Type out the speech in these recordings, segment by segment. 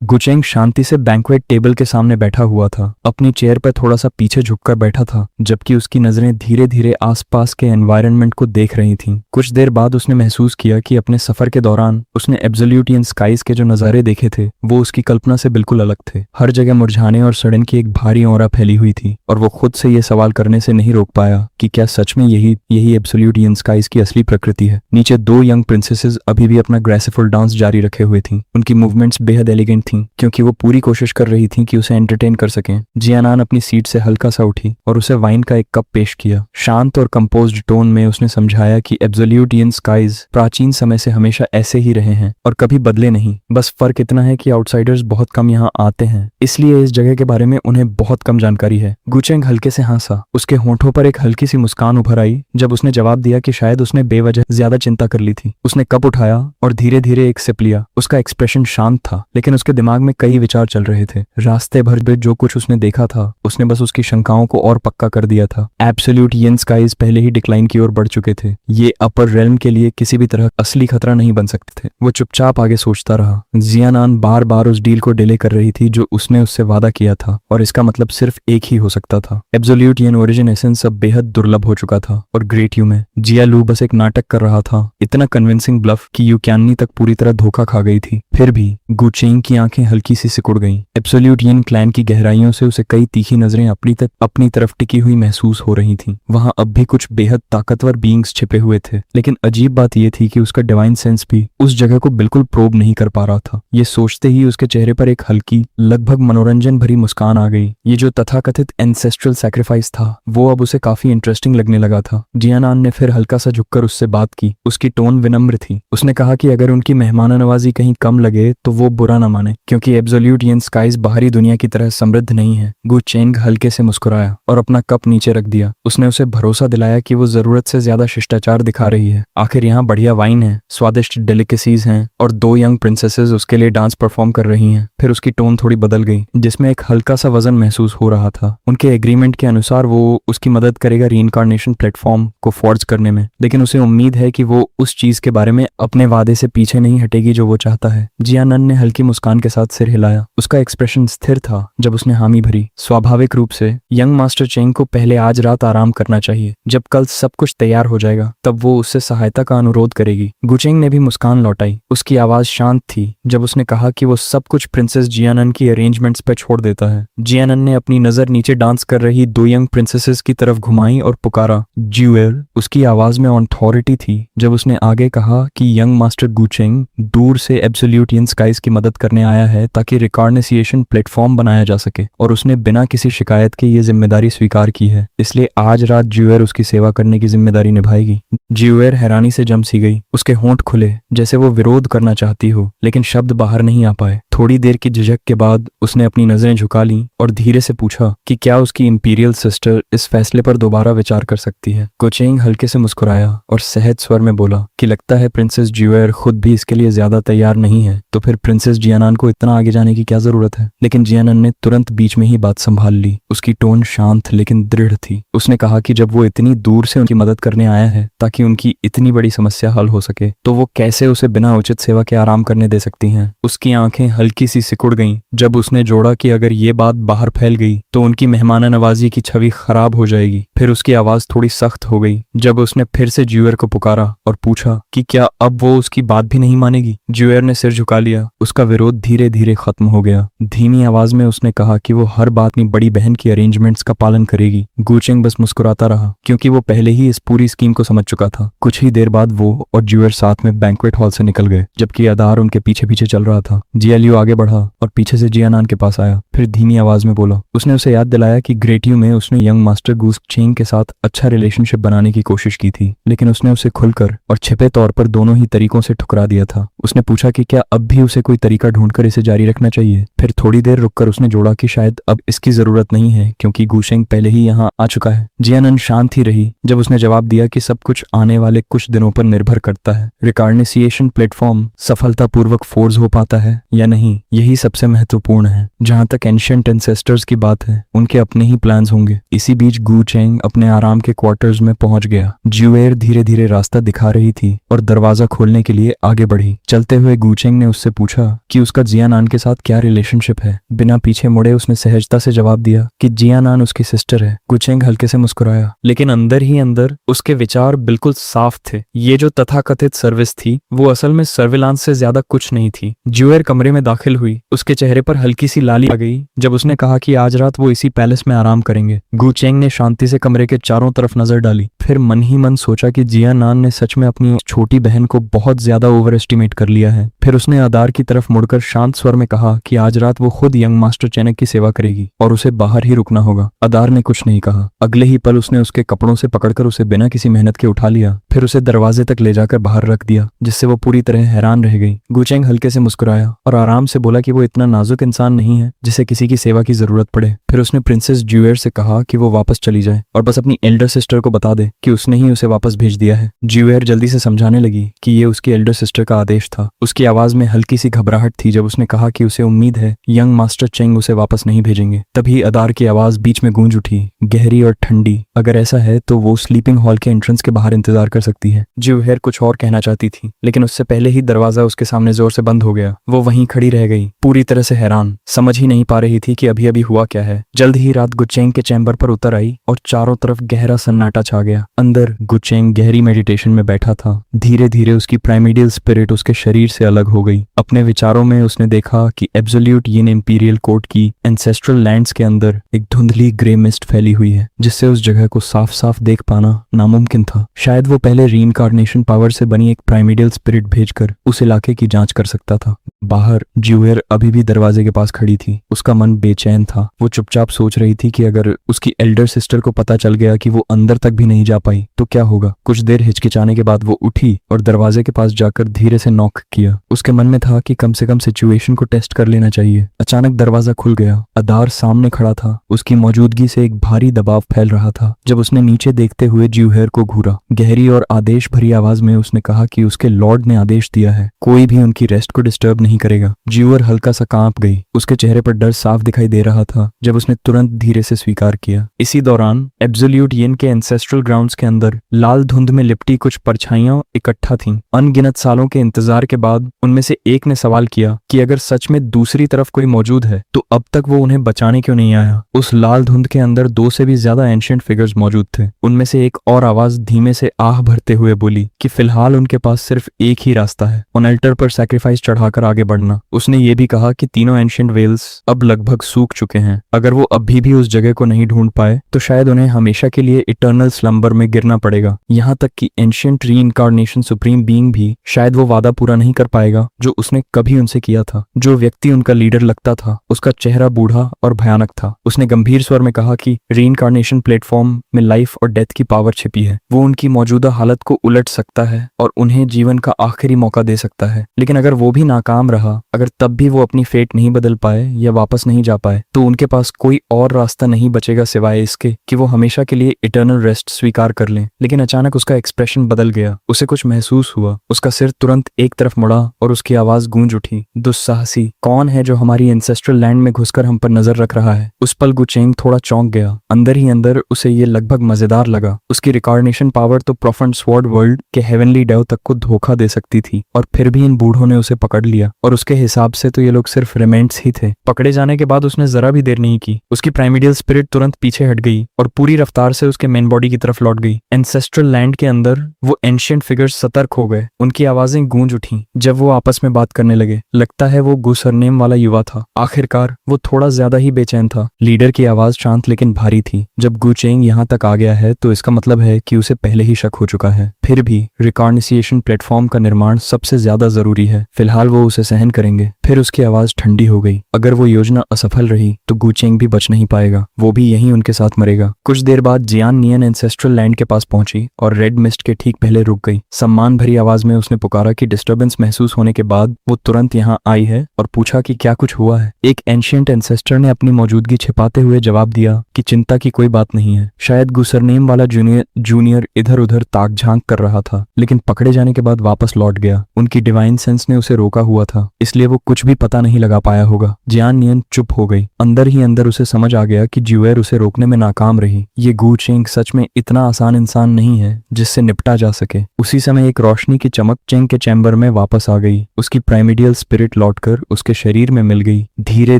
गुचेंग शांति से banquet table के सामने बैठा हुआ था, अपनी चेयर पर थोड़ा सा पीछे झुककर बैठा था, जबकि उसकी नजरें धीरे धीरे आसपास के एनवायरनमेंट को देख रही थीं। कुछ देर बाद उसने महसूस किया कि अपने सफर के दौरान उसने एब्सोल्यूटियन स्काईज के जो नजारे देखे थे वो उसकी कल्पना से बिल्कुल अलग थे। हर जगह मुरझाने और सड़न की एक भारी ऑरा फैली हुई थी और वो खुद से ये सवाल करने से नहीं रोक पाया कि क्या सच में यही एब्सोल्यूटियन स्काईज की असली प्रकृति है। नीचे दो यंग प्रिंसेसेस अभी भी अपना ग्रेसफुल डांस जारी रखे हुए थीं। उनकी मूवमेंट्स बेहद एलिगेंट थीं क्योंकि वो पूरी कोशिश कर रही थीं कि उसे एंटरटेन कर सकें। जियानान अपनी सीट से हल्का सा उठी और उसे वाइन का एक कप पेश किया। शांत और कंपोज्ड टोन में उसने समझाया कि एब्सोल्यूटियन स्काईज प्राचीन समय से हमेशा ऐसे ही रहे हैं और कभी बदले नहीं। बस फर्क इतना है कि आउटसाइडर्स बहुत कम यहाँ आते हैं, इसलिए इस जगह के बारे में उन्हें बहुत कम जानकारी है। गुचेंग हल्के से हंसा। उसके होंठों पर एक हल्की सी मुस्कान उभर आई जब उसने जवाब दिया कि शायद उसने बेवजह ज्यादा चिंता कर ली थी। उसने कप उठाया और धीरे धीरे एक सिप लिया। उसका एक्सप्रेशन शांत था, लेकिन उसके दिमाग में कई विचार चल रहे थे। रास्ते भर में जो कुछ उसने देखा था उसने बस उसकी शंकाओं को और पक्का कर दिया था। एब्सोल्यूटियन स्काईज पहले ही डिक्लाइन की ओर बढ़ चुके थे। ये अपर रेल्म के लिए किसी भी तरह असली खतरा नहीं बन सकते थे। वो चुपचाप आगे सोचता रहा। जियानान बार बार उस डील को डिले कर रही थी जो उसने उससे वादा किया था, और इसका मतलब सिर्फ एक ही हो सकता था। एब्सोल्यूटियन ओरिजिन एसेंस अब बेहद दुर्लभ हो चुका था और ग्रेट यू में जिया लू बस एक नाटक कर रहा था, इतना कन्विंसिंग ब्लफ कि यूक्यानी तक पूरी तरह धोखा खा गई थी। फिर भी गुचेंग की आंखें हल्की सी सिकुड़ गईं। एब्सोल्यूटियन क्लैन की गहराइयों से उसे कई तीखी नजरें अपनी तरफ टिकी हुई महसूस हो रही थीं। वहां अब भी कुछ बेहद ताकतवर बीइंग्स छिपे हुए थे, लेकिन अजीब बात यह थी कि उसका डिवाइन सेंस भी उस जगह को बिल्कुल प्रोब नहीं कर पा रहा था। ये सोचते ही उसके चेहरे पर एक हल्की, लगभग मनोरंजन भरी मुस्कान आ गई। ये जो तथाकथित एंसेस्ट्रल सैक्रिफाइस था वो अब उसे काफी इंटरेस्टिंग लगने लगा था। जियानान ने फिर हल्का सा झुककर उससे बात की। उसकी टोन विनम्र थी। उसने कहा कि अगर उनकी मेहमाननवाजी कहीं कम लगे तो वो बुरा न माने, क्योंकि एब्सोल्यूटियन स्काईज बाहरी दुनिया की तरह समृद्ध नहीं है। गुचेंग हल्के से मुस्कुराया और अपना कप नीचे रख दिया। उसने उसे भरोसा दिलाया कि वो जरूरत से ज्यादा शिष्टाचार दिखा रही है। आखिर यहाँ बढ़िया वाइन है, स्वादिष्ट डेलिकेसीज हैं और दो यंग प्रिंसेसेस उसके लिए डांस परफॉर्म कर रही हैं। फिर उसकी टोन थोड़ी बदल गई, जिसमें एक हल्का सा वजन महसूस हो रहा था। उनके एग्रीमेंट के अनुसार वो उसकी मदद करेगा रीइंकार्नेशन प्लेटफॉर्म को फॉर्ज करने में, लेकिन उसे उम्मीद है कि वो उस चीज के बारे में अपने वादे से पीछे नहीं हटेगी जो वो चाहता है। जियानन ने हल्की मुस्कान के साथ सिर हिलाया। उसका एक्सप्रेशन स्थिर था जब उसने हामी भरी। स्वाभाविक रूप से यंग मास्टर चेंग को पहले आज रात आराम करना चाहिए। जब कल सब कुछ तैयार हो जाएगा तब वो उससे सहायता का अनुरोध करेगी। गुचेंग ने भी मुस्कान लौटाई। उसकी आवाज शांत थी जब उसने कहा कि वो सब कुछ प्रिंसेस जियानन की अरेंजमेंट्स पे छोड़ देता है। जियानन ने अपनी नजर नीचे डांस कर रही दो यंग प्रिंसेसेस की तरफ घुमाई और पुकारा, ज्यूएल। उसकी आवाज में ऑथॉरिटी थी जब उसने आगे कहा कि यंग मास्टर गुचेंग दूर से एब्सोल्यूटियन स्काईज की मदद करने आया है ताकि रिकॉग्निशन प्लेटफॉर्म बनाया जा सके, और उसने बिना किसी शिकायत के ये जिम्मेदारी स्वीकार की है। इसलिए आज रात ज्यूएर उसकी सेवा करने की जिम्मेदारी निभाएगी। ज्यूएर हैरानी से जम सी गई। उसके होंठ खुले जैसे वो विरोध करना चाहती हो, लेकिन शब्द बाहर नहीं आ पाए। थोड़ी देर की झिझक के बाद उसने अपनी नजरें झुका लीं और धीरे से पूछा कि क्या उसकी इंपीरियल सिस्टर इस फैसले पर दोबारा विचार कर सकती है। गुचेंग हल्के से मुस्कुराया और सहज स्वर में बोला कि लगता है प्रिंसेस ज्यूएर खुद भी इसके लिए ज्यादा तैयार नहीं है, तो फिर प्रिंसेस जियानान को इतना आगे जाने की क्या जरूरत है। लेकिन जियानान ने तुरंत बीच में ही बात संभाल ली। उसकी टोन शांत लेकिन दृढ़ थी। उसने कहा कि जब वो इतनी दूर से उनकी मदद करने आया है ताकि उनकी इतनी बड़ी समस्या हल हो सके, तो वो कैसे उसे बिना उचित सेवा के आराम करने दे सकती हैं। उसकी आंखें हल्की सी सिकुड़ गईं जब उसने जोड़ा कि अगर ये बात बाहर फैल गई तो उनकी मेहमान नवाजी की छवि खराब हो जाएगी। फिर उसकी आवाज थोड़ी सख्त हो गई जब उसने फिर से ज्यूएर को पुकारा और पूछा कि क्या अब वो उसकी बात भी नहीं मानेगी। ज्यूएर ने सिर झुका लिया। उसका विरोध धीरे धीरे खत्म हो गया। धीमी आवाज में उसने कहा कि वो हर बात अपनी बड़ी बहन की अरेंजमेंट्स का पालन करेगी। गुचेंग बस मुस्कुराता रहा क्योंकि वो पहले ही इस पूरी स्कीम को समझ चुका था। कुछ ही देर बाद वो और ज्यूएर साथ में बैंक्वेट हॉल से निकल गए, जबकि आधार उनके पीछे पीछे चल रहा था। जियालियो आगे बढ़ा और पीछे से जियानान के पास आया। फिर धीमी आवाज में बोला। उसने उसे याद दिलाया कि ग्रेट यू में उसने यंग मास्टर गुचेंग के साथ अच्छा रिलेशनशिप बनाने की कोशिश की थी, लेकिन उसने उसे खुलकर और छिपे तौर पर दोनों ही तरीकों से ठुकरा दिया था। उसने पूछा कि क्या अब भी उसे कोई तरीका ढूंढकर इसे जारी रखना चाहिए। फिर थोड़ी देर रुककर उसने जोड़ा कि शायद अब इसकी जरूरत नहीं है क्योंकि गुचेंग पहले ही यहाँ आ चुका है। जियानन शांत ही रही जब उसने जवाब दिया कि सब कुछ आने वाले कुछ दिनों पर निर्भर करता है। रिकॉग्निशन प्लेटफॉर्म सफलतापूर्वक फोर्ज हो पाता है या नहीं, यही सबसे महत्वपूर्ण है। जहां तक एंशिएंट एंसेस्टर्स की बात है, उनके अपने ही प्लान्स होंगे। इसी बीच गुचेंग अपने आराम के क्वार्टर्स में पहुंच गया। ज्यूएर धीरे धीरे रास्ता दिखा रही थी और दरवाजा खोलने के लिए आगे बढ़ी। चलते हुए गुचेंग ने उससे पूछा कि उसका जियानान के साथ क्या रिलेशनशिप है। बिना पीछे मुड़े उसने सहजता से जवाब दिया कि जियानान उसकी सिस्टर है। गुचेंग हल्के से मुस्कुराया, लेकिन अंदर ही अंदर उसके विचार बिल्कुल साफ थे। ये जो तथाकथित सर्विस थी वो असल में सर्विलांस से ज्यादा कुछ नहीं थी। ज्यूअर कमरे में दाखिल हुई। उसके चेहरे पर हल्की सी लाली आ गई जब उसने कहा कि आज रात वो इसी पैलेस में आराम करेंगे। गुचेंग ने शांति से कमरे के चारों तरफ नजर डाली, फिर मन ही मन सोचा कि जियानान ने सच में अपनी छोटी बहन को बहुत ज्यादा ओवर एस्टिमेट कर लिया है। फिर उसने अदार की तरफ मुड़कर शांत स्वर में कहा कि आज रात वो खुद यंग मास्टर चैनक की सेवा करेगी और उसे बाहर ही रुकना होगा। अदार ने कुछ नहीं कहा। अगले ही पल उसने उसके कपड़ों से पकड़कर उसे बिना किसी मेहनत के उठा लिया, फिर उसे दरवाजे तक ले जाकर बाहर रख दिया, जिससे वो पूरी तरह हैरान रह गई। गुचेंग हल्के से मुस्कुराया और आराम से बोला कि वो इतना नाजुक इंसान नहीं है जिसे किसी की सेवा की जरूरत पड़े। फिर उसने प्रिंसेस ज्यूअर से कहा कि वो वापस चली जाए और बस अपनी एल्डर सिस्टर को बता दे कि उसने ही उसे वापस भेज दिया है। ज्यूअर जल्दी से समझाने लगी कि ये उसकी एल्डर सिस्टर का आदेश था। उसकी आवाज में हल्की सी घबराहट थी जब उसने कहा कि उसे उम्मीद है यंग मास्टर चेंग उसे वापस नहीं भेजेंगे। तभी अदार की आवाज बीच में गूंज उठी, गहरी और ठंडी। अगर ऐसा है तो वो स्लीपिंग हॉल के एंट्रेंस के बाहर इंतजार कर सकती है। ज्यूअर कुछ और कहना चाहती थी, लेकिन उससे पहले ही दरवाजा उसके सामने जोर से बंद हो गया। वो वहीं खड़ी रह गई, पूरी तरह से हैरान, समझ ही नहीं पा रही थी कि अभी अभी हुआ क्या है। जल्द ही रात गुचेंग के चैम्बर पर उतर आई और चारों तरफ गहरा सन्नाटा छा गया। अंदर गुचेंग गहरी मेडिटेशन में बैठा था। धीरे धीरे उसकी प्राइमिडियल स्पिरिट उसके शरीर से अलग हो गई। अपने विचारों में उसने देखा कि एब्सोल्यूट यिन इंपीरियल कोर्ट की एंसेस्ट्रल लैंड्स के अंदर एक धुंधली ग्रे मिस्ट फैली हुई है, जिससे उस जगह को साफ साफ देख पाना नामुमकिन था। शायद वो पहले रीइंकार्नेशन पावर से बनी एक प्राइमिडियल स्पिरिट भेजकर उस इलाके की जांच कर सकता था। बाहर ज्यूअर अभी भी दरवाजे के पास खड़ी थी। उसका मन बेचैन था। वो चुपचाप सोच रही थी कि अगर उसकी एल्डर सिस्टर को पता चल गया कि वो अंदर तक भी नहीं जा पाई तो क्या होगा। कुछ देर हिचकिचाने के बाद वो उठी और दरवाजे के पास जाकर धीरे से नॉक किया। उसके मन में था कि कम से कम सिचुएशन को टेस्ट कर लेना चाहिए। अचानक दरवाजा खुल गया। अदार सामने खड़ा था। उसकी मौजूदगी से एक भारी दबाव फैल रहा था। जब उसने नीचे देखते हुए ज्यूअर को घूरा, गहरी और आदेश भरी आवाज में उसने कहा कि उसके लॉर्ड ने आदेश दिया है, कोई भी उनकी रेस्ट को डिस्टर्ब नहीं करेगा। ज्यूअर हल्का सा कांप गई। उसके चेहरे पर डर साफ दिखाई दे रहा था जब उसने तुरंत धीरे से स्वीकार किया। इसी दौरान एब्सोल्यूट यिन के एंसेस्ट्रल ग्राउंड्स के अंदर लाल धुंध में लिपटी कुछ परछाइयां इकट्ठा थीं। अनगिनत सालों के इंतजार के बाद उनमें से एक ने सवाल किया कि अगर सच में दूसरी तरफ कोई मौजूद है तो अब तक वो उन्हें बचाने क्यों नहीं आया। उस लाल धुंध के अंदर 2 से भी ज्यादा एंशिएंट फिगर्स मौजूद थे। उनमें से एक और आवाज धीमे से आह भरते हुए बोली कि फिलहाल उनके पास सिर्फ एक ही रास्ता है, ऑन अल्टर पर सैक्रिफाइस चढ़ाकर आगे बढ़ना। उसने ये भी कहा कि तीनों एंशिएंट वेल्स अब लगभग सूख चुके हैं। अगर वो अभी भी उस जगह को नहीं ढूंढ पाए तो शायद उन्हें हमेशा के लिए इटर्नल स्लंबर में गिरना पड़ेगा। यहाँ तक कि एंशिएंट रीइंकार्नेशन सुप्रीम बीइंग भी शायद वो वादा पूरा नहीं कर पाएगा जो उसने कभी उनसे किया था। जो व्यक्ति उनका लीडर लगता था उसका चेहरा बूढ़ा और भयानक था। उसने गंभीर स्वर में कहा कि रीइंकार्नेशन प्लेटफॉर्म में लाइफ और डेथ की पावर छिपी है। वो उनकी मौजूदा हालत को उलट सकता है और उन्हें जीवन का आखिरी मौका दे सकता है। लेकिन अगर वो भी नाकाम रहा, अगर तब भी वो अपनी फेट नहीं बदल पाए या वापस नहीं जा पाए तो उनके पास कोई और रास्ता नहीं बचेगा सिवाय इसके कि वो हमेशा के लिए इटर्नल रेस्ट स्वीकार कर लें। लेकिन अचानक उसका एक्सप्रेशन बदल गया। उसे कुछ महसूस हुआ। उसका सिर तुरंत एक तरफ मुड़ा और उसकी आवाज गूंज उठी, दुस्साहसी, कौन है जो हमारी एंसेस्ट्रल लैंड में घुसकर हम पर नजर रख रहा है। उस पल गुचेंग थोड़ा चौंक गया। अंदर ही अंदर उसे ये लगभग मजेदार लगा। उसकी रिकॉर्डिनेशन पावर तो प्रोफेंड स्वॉर्ड वर्ल्ड के हेवनली डेव तक को धोखा दे सकती थी और फिर भी इन बूढ़ों ने उसे पकड़ लिया और उसके हिसाब से तो ये लोग सिर्फ रिमेंट्स ही थे। पकड़े जाने के बाद उसने जरा भी देर नहीं की। उसकी प्राइमिडियल स्पिरिट तुरंत पीछे हट गई और पूरी रफ्तार से उसके मेन बॉडी की तरफ लौट गई। एंसेस्ट्रल लैंड के अंदर वो एंशिएंट फिगर्स सतर्क हो गए। उनकी आवाजें गूंज उठी जब वो आपस में बात करने लगे। लगता है वो गुसरनेम वाला युवा था। आखिरकार वो थोड़ा ज्यादा ही बेचैन था। लीडर की आवाज शांत लेकिन भारी थी। जब गुचेंग यहाँ तक आ गया है तो इसका मतलब है कि उसे पहले ही शक हो चुका है। फिर भी रिकॉर्निसिएशन प्लेटफॉर्म का निर्माण सबसे ज्यादा जरूरी है। फिलहाल वो उसे सहन करेंगे। फिर उसकी आवाज ठंडी हो गई। अगर वो योजना असफल रही तो गुचेंग भी बच नहीं पाएगा। वो भी यहीं उनके साथ मरेगा। कुछ देर बाद जियान नियन एंसेस्ट्रल लैंड के पास पहुंची और रेड मिस्ट के ठीक पहले रुक गई। सम्मान भरी आवाज में उसने पुकारा कि डिस्टर्बेंस महसूस होने के बाद वो तुरंत यहाँ आई है और पूछा कि क्या कुछ हुआ है। एक एंशिएंट एंसेस्टर ने अपनी मौजूदगी छिपाते हुए जवाब दिया कि चिंता की कोई बात नहीं है। शायद गुसरनेम वाला जूनियर इधर उधर ताक झांक कर रहा था, लेकिन पकड़े जाने के बाद वापस लौट गया। उनकी डिवाइन सेंस ने उसे रोका हुआ था। था, इसलिए वो कुछ भी पता नहीं लगा पाया होगा। जियान नियन चुप हो गई। अंदर ही अंदर उसे समझ आ गया कि ज्यूएर उसे रोकने में नाकाम रही। ये गू चेंग सच में इतना आसान इंसान नहीं है जिससे निपटा जा सके। उसी समय एक रोशनी की चमक चेंग के चैम्बर में वापस आ गई। उसकी प्राइमिडियल स्पिरिट लौटकर उसके शरीर में मिल गई। धीरे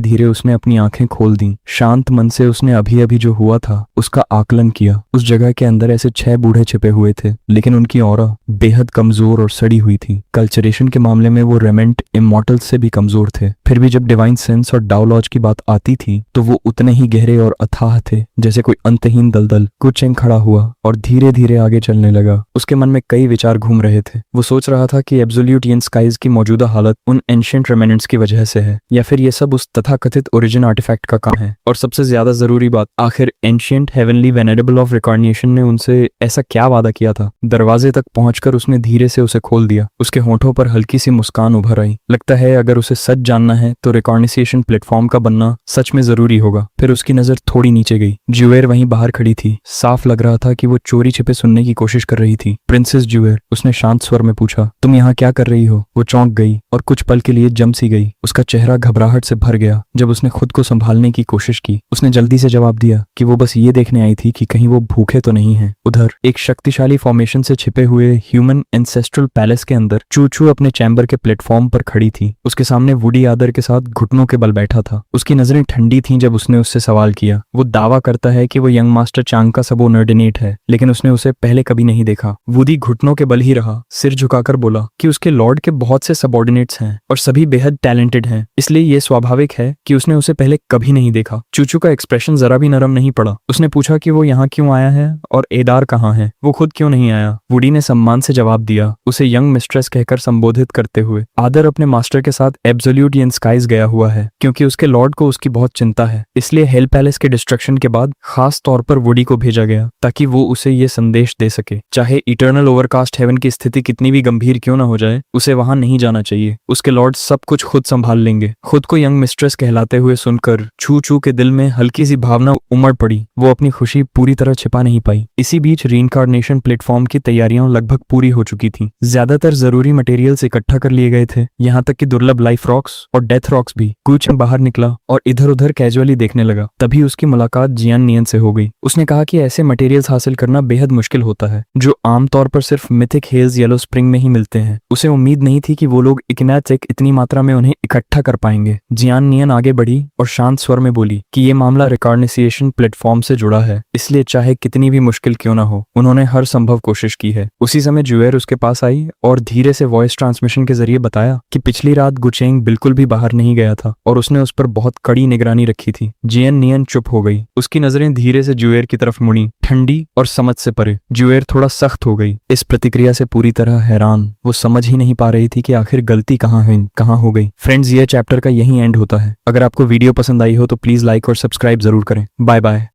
धीरे उसने अपनी आंखें खोल दी। शांत मन से उसने अभी अभी जो हुआ था उसका आकलन किया। उस जगह के अंदर ऐसे 6 बूढ़े छिपे हुए थे, लेकिन उनकी ऑरा बेहद कमजोर और सड़ी हुई थी। कल्चरेशन के मामले में वो रेमेंट इमॉर्टल्स से भी कमजोर थे। फिर भी जब डिवाइन सेंस और डाउलॉज की बात आती थी तो वो उतने ही गहरे और अथाह थे जैसे कोई अंतहीन दलदल। कुचेंग खड़ा हुआ और धीरे धीरे आगे चलने लगा। उसके मन में कई विचार घूम रहे थे। वो सोच रहा था कि एब्सोल्यूट येन स्काइज की मौजूदा हालत उन एंशिएंट रेमेनेंट्स की वजह से है, या फिर ये सब उस तथाकथित ओरिजिन आर्टिफैक्ट का काम है। और सबसे ज्यादा जरूरी बात, आखिर एंशिएंट हेवनली वेनेरेबल ऑफ रिकॉर्निएशन ने उनसे ऐसा क्या वादा किया था। दरवाजे तक पहुंचकर उसने धीरे से उसे खोल दिया। उसके होंठों पर हल्की सी मुस्कान उभर आई। लगता है अगर उसे सच जानना है तो रिकॉर्निसिएशन प्लेटफॉर्म का बनना सच में जरूरी होगा। फिर उसकी नजर थोड़ी नीचे गई। ज्यूएर वहीं बाहर खड़ी थी। साफ लग रहा था कि वो चोरी छिपे सुनने की कोशिश कर रही थी। प्रिंसेस ज्यूएर, उसने शांत स्वर में पूछा, तुम यहाँ क्या कर रही हो? वो चौंक गई और कुछ पल के लिए जम सी गई। उसका चेहरा घबराहट से भर गया। जब उसने खुद को संभालने की कोशिश की, उसने जल्दी से जवाब दिया कि वो बस ये देखने आई थी कि कहीं वो भूखे तो नहीं है। उधर एक शक्तिशाली फॉर्मेशन से छिपे हुए ह्यूमन एंसेस्ट्रल पैलेस के अंदर चूचू अपने चैम्बर के प्लेटफॉर्म पर खड़ी थी। उसके सामने वुडी आदर के साथ घुटनों के बल बैठा था। उसकी नजरें ठंडी थीं जब उसने उससे सवाल किया। वो दावा करता है कि वो यंग मास्टर चांग का सबऑर्डिनेट है, लेकिन उसने उसे पहले कभी नहीं देखा। वुडी घुटनों के बल ही रहा, सिर झुकाकर बोला कि उसके लॉर्ड के बहुत से सबऑर्डिनेट्स हैं और सभी बेहद टैलेंटेड हैं, इसलिए ये स्वाभाविक है कि उसने उसे पहले कभी नहीं देखा। चूचू का एक्सप्रेशन जरा भी नरम नहीं पड़ा। उसने पूछा कि वो यहाँ क्यों आया है और एदार कहाँ है, वो खुद क्यों नहीं आया। वुडी ने सम्मान से जवाब दिया, उसे यंग मिस्ट्रेस कहकर संबोधित करते हुए। आदर अपने मास्टर के साथ एब्सोल्यूट येन स्काइज गया हुआ है क्योंकि उसके लॉर्ड को उसकी बहुत चिंता है, इसलिए हेल पैलेस के डिस्ट्रक्शन के बाद खास तौर पर वुडी को भेजा गया ताकि वो उसे ये संदेश दे सके, चाहे इटर्नल ओवरकास्ट हेवन की स्थिति कितनी भी गंभीर क्यों ना हो जाए, उसे वहां नहीं जाना चाहिए। उसके लॉर्ड सब कुछ खुद संभाल लेंगे। खुद को यंग मिस्ट्रेस कहलाते हुए सुनकर छू छू के दिल में हल्की सी भावना उमड़ पड़ी। वो अपनी खुशी पूरी तरह छिपा नहीं पाई। इसी बीच रीइंकार्नेशन प्लेटफॉर्म की तैयारियां लगभग पूरी हो चुकी थी। ज्यादातर जरूरी मटेरियल्स इकट्ठा कर लिए गए थे, यहाँ तक कि दुर्लभ लाइफ रॉक्स और डेथ रॉक्स भी। कुछ बाहर निकला और इधर उधर कैजुअली देखने लगा। तभी उसकी मुलाकात जियान नियन से हो गई। उसने कहा कि ऐसे मटेरियल्स हासिल करना बेहद मुश्किल होता है जो आमतौर पर सिर्फ मिथिक हेल्स येलो स्प्रिंग में ही मिलते हैं। उसे उम्मीद नहीं थी कि वो लोग इग्नेटिक इतनी मात्रा में उन्हें इकट्ठा कर पाएंगे। जियान नियन आगे बढ़ी और शांत स्वर में बोली कि ये मामला रिकॉर्निसिएशन प्लेटफॉर्म से जुड़ा है, इसलिए चाहे कितनी भी मुश्किल क्यों ना हो, उन्होंने हर संभव कोशिश की है। उसी समय ज्यूएर उसके पास आई और धीरे से वॉइस ट्रांसमिशन के जरिए बताया कि पिछली रात गुचेंग बिल्कुल भी बाहर नहीं गया था और उसने उस पर बहुत कड़ी निगरानी रखी थी। जियान नियन चुप हो गई। उसकी नजरें धीरे से ज्यूएर की तरफ मुड़ी, ठंडी और समझ से परे। ज्यूएर थोड़ा सख्त हो गई। इस प्रतिक्रिया से पूरी तरह हैरान। वो समझ ही नहीं पा रही थी कि आखिर गलती कहाँ हो गई। फ्रेंड्स, ये चैप्टर का यही एंड होता है। अगर आपको वीडियो पसंद आई हो तो प्लीज लाइक और सब्सक्राइब जरूर करें। Bye bye.